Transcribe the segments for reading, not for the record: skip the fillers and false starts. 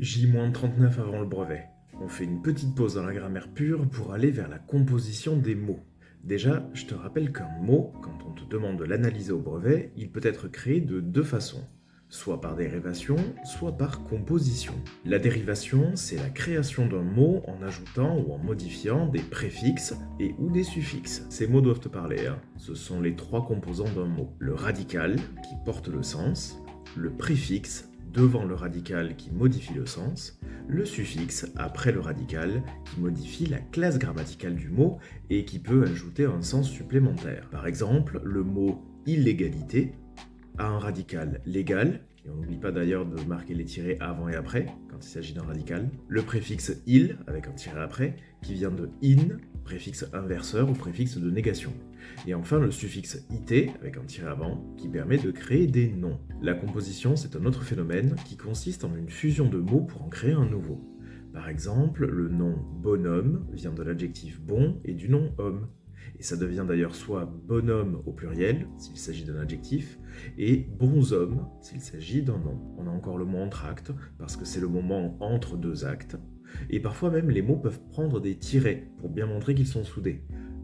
J-39 avant le brevet. On fait une petite pause dans la grammaire pure pour aller vers la composition des mots. Déjà, je te rappelle qu'un mot, quand on te demande de l'analyser au brevet, il peut être créé de deux façons. Soit par dérivation, soit par composition. La dérivation, c'est la création d'un mot en ajoutant ou en modifiant des préfixes et ou des suffixes. Ces mots doivent te parler, hein. Ce sont les trois composants d'un mot. Le radical, qui porte le sens, le préfixe, devant le radical qui modifie le sens, le suffixe après le radical qui modifie la classe grammaticale du mot et qui peut ajouter un sens supplémentaire. Par exemple, le mot illégalité a un radical légal, et on n'oublie pas d'ailleurs de marquer les tirets avant et après quand il s'agit d'un radical. Le préfixe il avec un tiret après qui vient de in, préfixe inverseur ou préfixe de négation. Et enfin le suffixe it avec un tiret avant qui permet de créer des noms. La composition, c'est un autre phénomène qui consiste en une fusion de mots pour en créer un nouveau. Par exemple, le nom bonhomme vient de l'adjectif bon et du nom homme. Et ça devient d'ailleurs soit bonhomme au pluriel, s'il s'agit d'un adjectif, et bons hommes, s'il s'agit d'un nom. On a encore le mot entr'acte, parce que c'est le moment entre deux actes. Et parfois même, les mots peuvent prendre des tirets, pour bien montrer qu'ils sont soudés.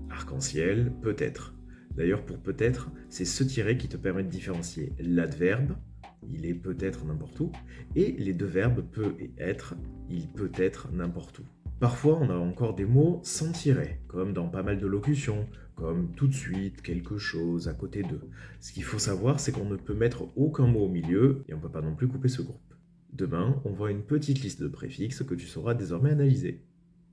Arc-en-ciel, peut-être. D'ailleurs, pour peut-être, c'est ce tiret qui te permet de différencier l'adverbe, il est peut-être n'importe où, et les deux verbes peut et être, il peut être n'importe où. Parfois, on a encore des mots sans tiret, comme dans pas mal de locutions, comme tout de suite, quelque chose, à côté d'eux. Ce qu'il faut savoir, c'est qu'on ne peut mettre aucun mot au milieu, et on ne peut pas non plus couper ce groupe. Demain, on voit une petite liste de préfixes que tu sauras désormais analyser.